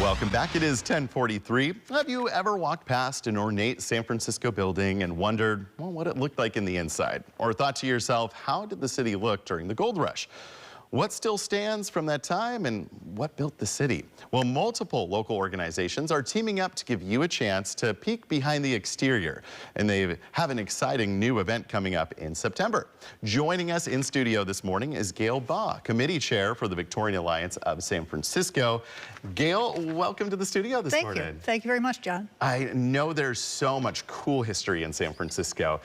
Welcome back. It is 10:43. Have you ever walked past an ornate San Francisco building and wondered, well, what it looked like in the inside? Or thought to yourself, how did the city look during the gold rush? What still stands from that time and what built the city? Well, multiple local organizations are teaming up to give you a chance to peek behind the exterior. And they have an exciting new event coming up in September. Joining us in studio this morning is Gail Baugh, Committee Chair for the Victorian Alliance of San Francisco. Gail, welcome to the studio this morning. Thank you. Thank you very much, John. I know there's so much cool history in San Francisco.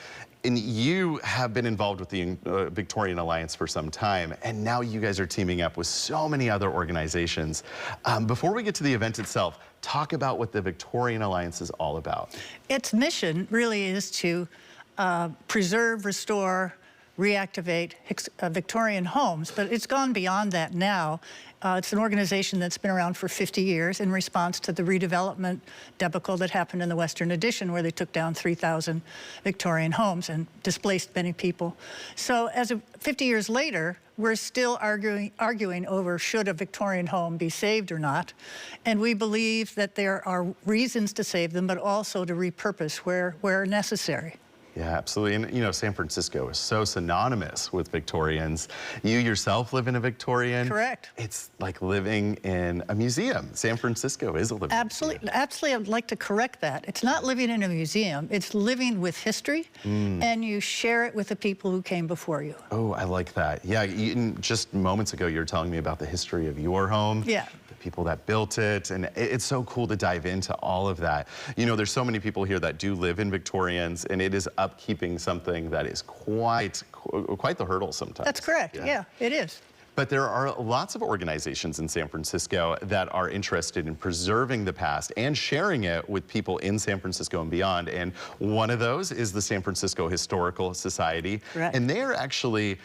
And you have been involved with the Victorian Alliance for some time, and now you guys are teaming up with so many other organizations. Before we get to the event itself, talk about what the Victorian Alliance is all about. Its mission really is to preserve, restore, reactivate Victorian homes, but it's gone beyond that now. It's an organization that's been around for 50 years in response to the redevelopment debacle that happened in the Western Addition, where they took down 3,000 Victorian homes and displaced many people. So 50 years later, we're still arguing over should a Victorian home be saved or not. And we believe that there are reasons to save them, but also to repurpose where necessary. Yeah, absolutely. And, you know, San Francisco is so synonymous with Victorians. You yourself live in a Victorian. Correct. It's like living in a museum. San Francisco is a living museum. Absolutely. I'd like to correct that. It's not living in a museum. It's living with history, and you share it with the people who came before you. Oh, I like that. Yeah, just moments ago, you were telling me about the history of your home. Yeah. People that built it, and it's so cool to dive into all of that. You know, there's so many people here that do live in Victorians, and it is upkeeping something that is quite the hurdle sometimes. That's correct. Yeah, it is. But there are lots of organizations in San Francisco that are interested in preserving the past and sharing it with people in San Francisco and beyond. And one of those is the San Francisco Historical Society. Correct. And they're actually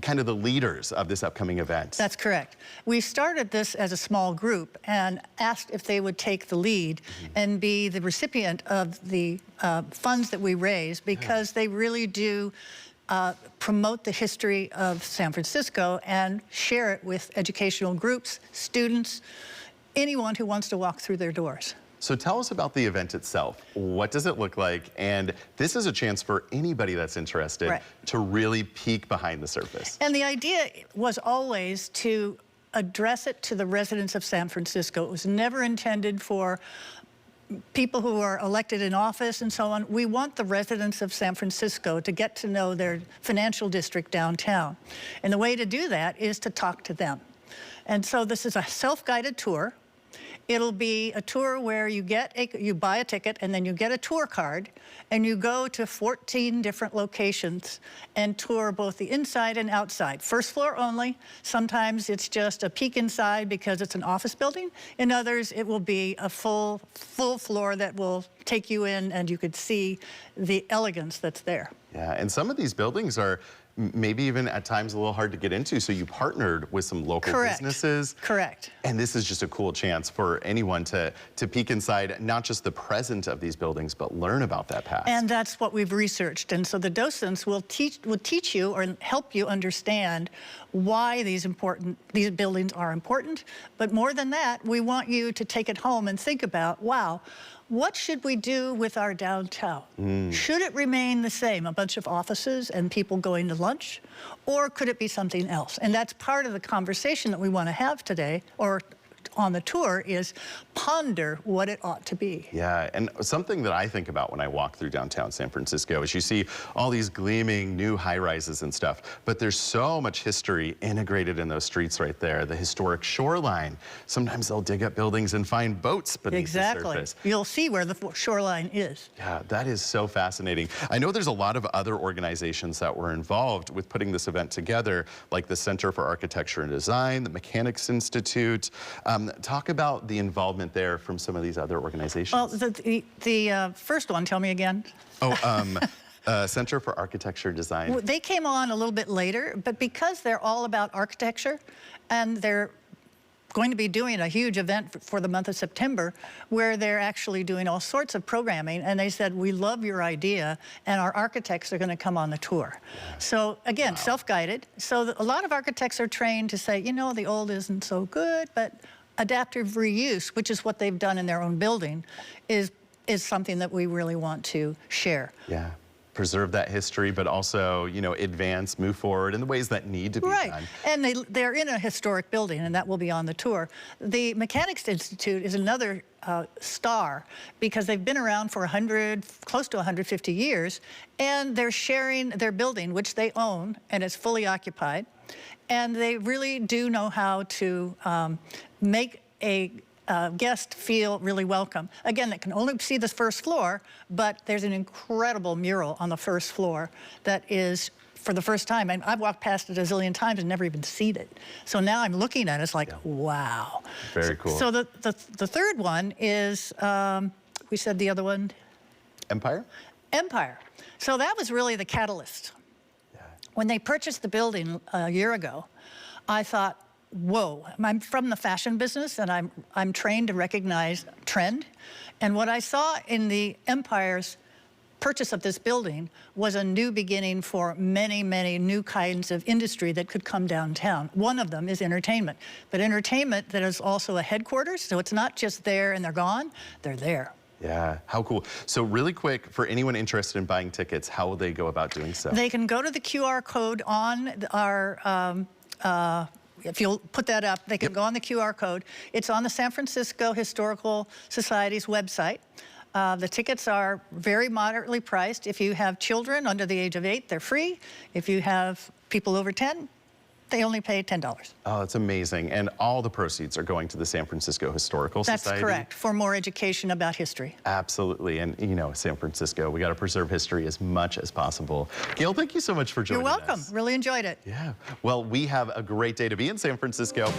kind of the leaders of this upcoming event. That's correct. We started this as a small group and asked if they would take the lead and be the recipient of the funds that we raise, because they really do promote the history of San Francisco and share it with educational groups, students, anyone who wants to walk through their doors. So tell us about the event itself. What does it look like? And this is a chance for anybody that's interested to really peek behind the surface. And the idea was always to address it to the residents of San Francisco. It was never intended for people who are elected in office and so on. We want the residents of San Francisco to get to know their financial district downtown. And the way to do that is to talk to them. And so this is a self-guided tour. It'll be a tour where you buy a ticket and then you get a tour card, and you go to 14 different locations and tour both the inside and outside. First floor only. Sometimes it's just a peek inside because it's an office building. In others, it will be a full floor that will take you in, and you could see the elegance that's there. Yeah, and some of these buildings are maybe even at times a little hard to get into, so you partnered with some local businesses. Correct. And this is just a cool chance for anyone to peek inside, not just the present of these buildings, but learn about that past. And that's what we've researched. And so the docents will teach you or help you understand why these buildings are important. But more than that, we want you to take it home and think about, wow, what should we do with our downtown? Should it remain the same, a bunch of offices and people going to lunch? Or could it be something else? And that's part of the conversation that we want to have today, or on the tour, is ponder what it ought to be. Yeah, and something that I think about when I walk through downtown San Francisco is you see all these gleaming new high-rises and stuff, but there's so much history integrated in those streets right there. The historic shoreline. Sometimes they'll dig up buildings and find boats beneath the surface. You'll see where the shoreline is. Yeah, that is so fascinating. I know there's a lot of other organizations that were involved with putting this event together, like the Center for Architecture and Design, the Mechanics Institute. Talk about the involvement there from some of these other organizations. Well, the first one, tell me again. Oh, Center for Architecture and Design. They came on a little bit later, but because they're all about architecture, and they're going to be doing a huge event for the month of September where they're actually doing all sorts of programming, and they said, we love your idea, and our architects are going to come on the tour. So again, self-guided. So a lot of architects are trained to say, you know, the old isn't so good, but adaptive reuse, which is what they've done in their own building, is something that we really want to share. Yeah. Preserve that history, but also, you know, advance, move forward in the ways that need to be Right, done. and they're in a historic building, and that will be on the tour. The Mechanics Institute is another star because they've been around for close to 150 years, and they're sharing their building, which they own, and it's fully occupied. And they really do know how to make a guest feel really welcome. Again, they can only see the first floor, but there's an incredible mural on the first floor that is, for the first time, and I've walked past it a zillion times and never even seen it. So now I'm looking at it, it's like, wow. Very cool. So the third one is, we said the other one? Empire? Empire. So that was really the catalyst. Yeah. When they purchased the building a year ago, I thought, whoa, I'm from the fashion business, and I'm trained to recognize trend. And what I saw in the Empire's purchase of this building was a new beginning for many, many new kinds of industry that could come downtown. One of them is entertainment, but entertainment that is also a headquarters, so it's not just there and they're gone, they're there. Yeah, how cool. So really quick, for anyone interested in buying tickets, how will they go about doing so? They can go to the QR code on our if you'll put that up, they can go on the QR code. It's on the San Francisco Historical Society's website. The tickets are very moderately priced. If you have children under the age of 8, they're free. If you have people over 10, they only pay $10. Oh, that's amazing. And all the proceeds are going to the San Francisco Historical Society? That's correct, for more education about history. Absolutely. And, you know, San Francisco, we got to preserve history as much as possible. Gail, thank you so much for joining us. You're welcome. Really enjoyed it. Yeah. Well, we have a great day to be in San Francisco.